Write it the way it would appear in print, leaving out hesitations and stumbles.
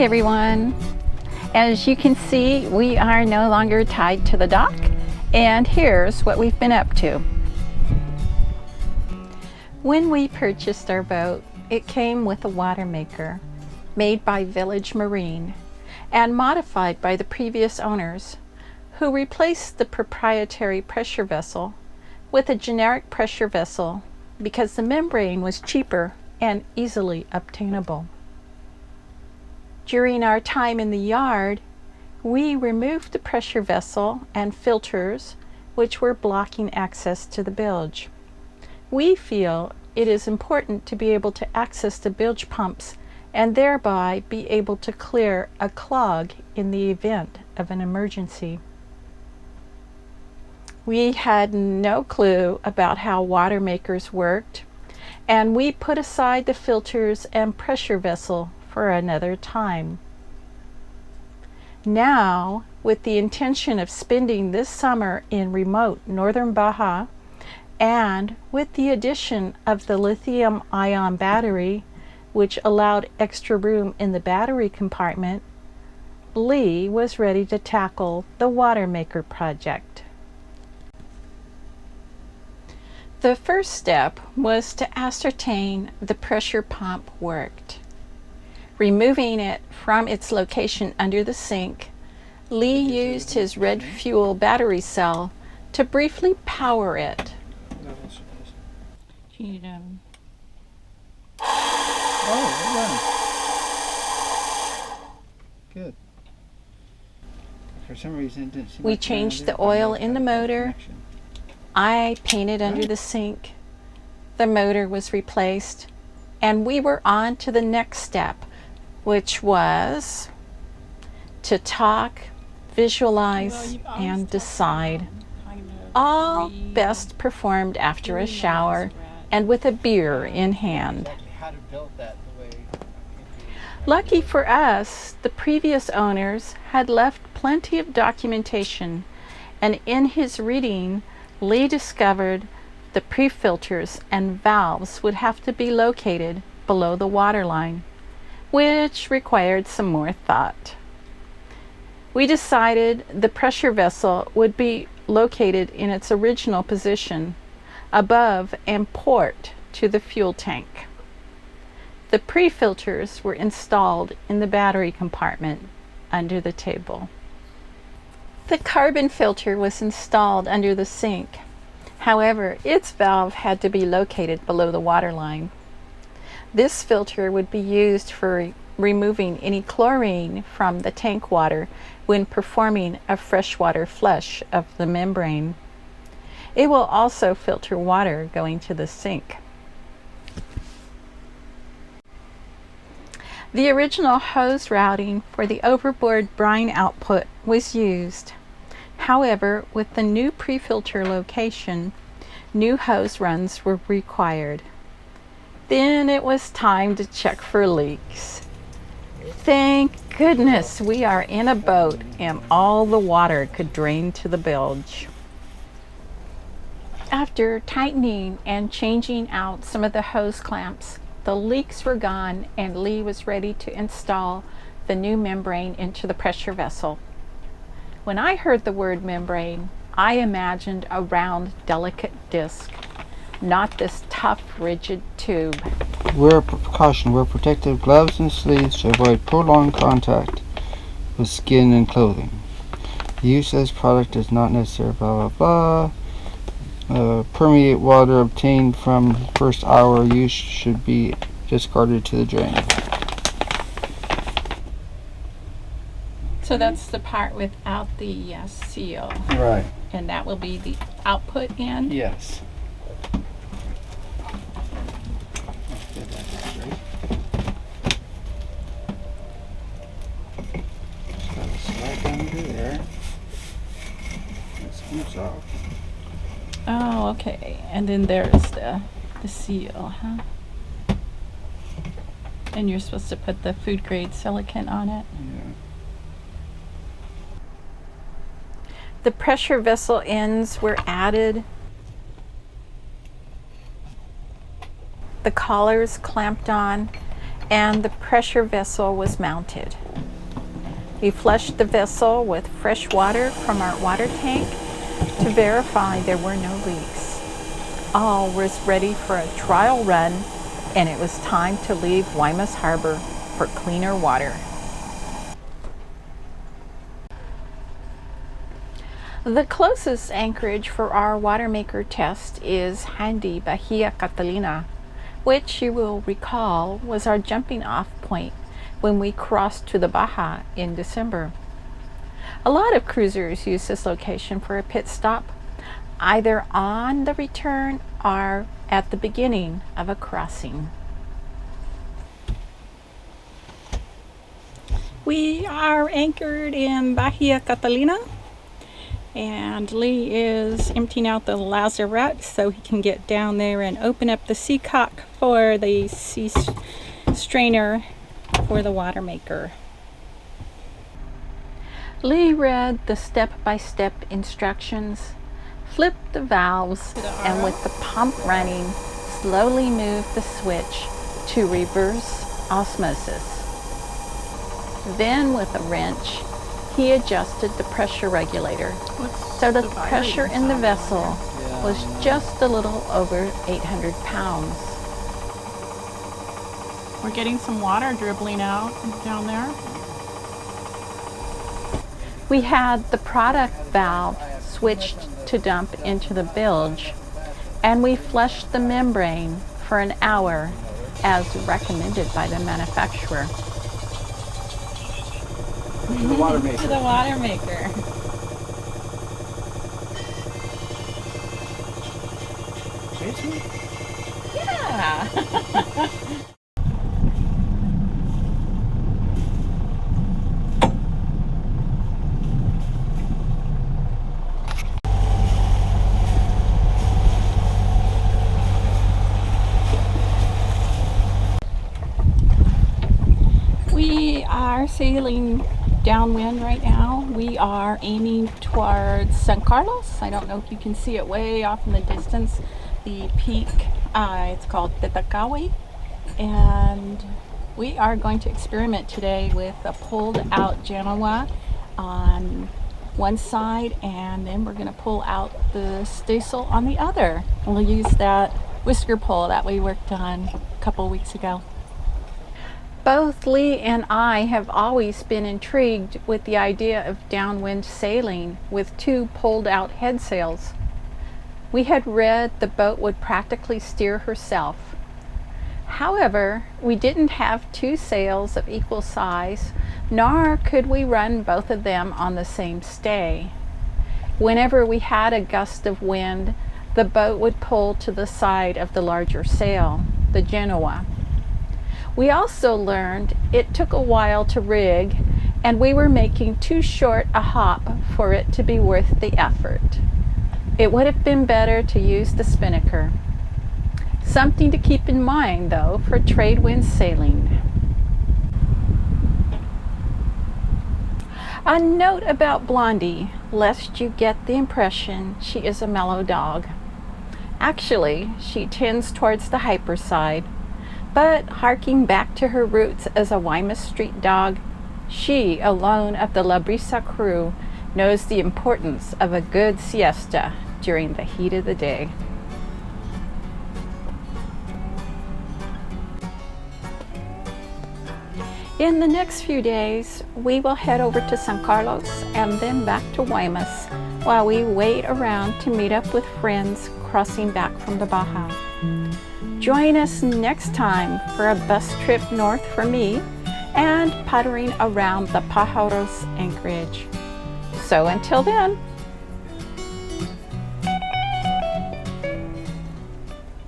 Hi everyone. As you can see, we are no longer tied to the dock, and here's what we've been up to. When we purchased our boat, it came with a water maker made by Village Marine and modified by the previous owners, who replaced the proprietary pressure vessel with a generic pressure vessel because the membrane was cheaper and easily obtainable. During our time in the yard, we removed the pressure vessel and filters which were blocking access to the bilge. We feel it is important to be able to access the bilge pumps and thereby be able to clear a clog in the event of an emergency. We had no clue about how water makers worked, and we put aside the filters and pressure vessel for another time. Now, with the intention of spending this summer in remote northern Baja, and with the addition of the lithium-ion battery, which allowed extra room in the battery compartment, Lee was ready to tackle the water maker project. The first step was to ascertain the pressure pump worked. Removing it from its location under the sink, Lee used his red fuel battery cell to briefly power it. Good. For some reason, it didn't seem We like changed the oil in the motor. I painted under the sink. The motor was replaced, and we were on to the next step, which was to talk, visualize, and decide. All best performed after a shower and with a beer in hand. Lucky for us, the previous owners had left plenty of documentation, and in his reading, Lee discovered the pre-filters and valves would have to be located below the waterline, which required some more thought. We decided the pressure vessel would be located in its original position, above and port to the fuel tank. The pre-filters were installed in the battery compartment under the table. The carbon filter was installed under the sink. However, its valve had to be located below the waterline. This filter would be used for removing any chlorine from the tank water when performing a freshwater flush of the membrane. It will also filter water going to the sink. The original hose routing for the overboard brine output was used. However, with the new pre-filter location, new hose runs were required. Then it was time to check for leaks. Thank goodness we are in a boat and all the water could drain to the bilge. After tightening and changing out some of the hose clamps, the leaks were gone and Lee was ready to install the new membrane into the pressure vessel. When I heard the word membrane, I imagined a round, delicate disc, not this tough, rigid tube. Wear precaution. Wear protective gloves and sleeves to avoid prolonged contact with skin and clothing. The use of this product is not necessary, blah, blah, blah. Permeate water obtained from first hour use should be discarded to the drain. So that's the part without the seal. Right. And that will be the output end? Yes. Just gotta slide down to there. This comes off. Oh, okay. And then there's the seal, huh? And you're supposed to put the food grade silicone on it? Yeah. The pressure vessel ends were added. The collars clamped on, and the pressure vessel was mounted. We flushed the vessel with fresh water from our water tank to verify there were no leaks. All was ready for a trial run, and it was time to leave Guaymas Harbor for cleaner water. The closest anchorage for our water maker test is handy Bahia Catalina, which you will recall was our jumping off point when we crossed to the Baja in December. A lot of cruisers use this location for a pit stop, either on the return or at the beginning of a crossing. We are anchored in Bahia Catalina, and Lee is emptying out the lazarette so he can get down there and open up the sea cock for the sea strainer for the water maker. Lee read the step-by-step instructions, flipped the valves, and with the pump running, slowly moved the switch to reverse osmosis. Then with a wrench, he adjusted the pressure regulator so the pressure in the vessel was just a little over 800 pounds. We're getting some water dribbling out down there. We had the product valve switched to dump into the bilge, and we flushed the membrane for an hour as recommended by the manufacturer. To the water maker. To the water maker. Yeah. We are sailing downwind right now. We are aiming towards San Carlos. I don't know if you can see it way off in the distance. The peak, it's called Tetacawi. And we are going to experiment today with a pulled out Genoa on one side, and then we're going to pull out the staysail on the other. And we'll use that whisker pull that we worked on a couple weeks ago. Both Lee and I have always been intrigued with the idea of downwind sailing with two pulled out headsails. We had read the boat would practically steer herself. However, we didn't have two sails of equal size, nor could we run both of them on the same stay. Whenever we had a gust of wind, the boat would pull to the side of the larger sail, the Genoa. We also learned it took a while to rig, and we were making too short a hop for it to be worth the effort. It would have been better to use the spinnaker. Something to keep in mind, though, for trade wind sailing. A note about Blondie, lest you get the impression she is a mellow dog. Actually, she tends towards the hyper side. But harking back to her roots as a Guaymas street dog, she, alone of the La Brisa crew, knows the importance of a good siesta during the heat of the day. In the next few days, we will head over to San Carlos and then back to Guaymas while we wait around to meet up with friends crossing back from the Baja. Join us next time for a bus trip north for me and puttering around the Pájaros anchorage. So until then,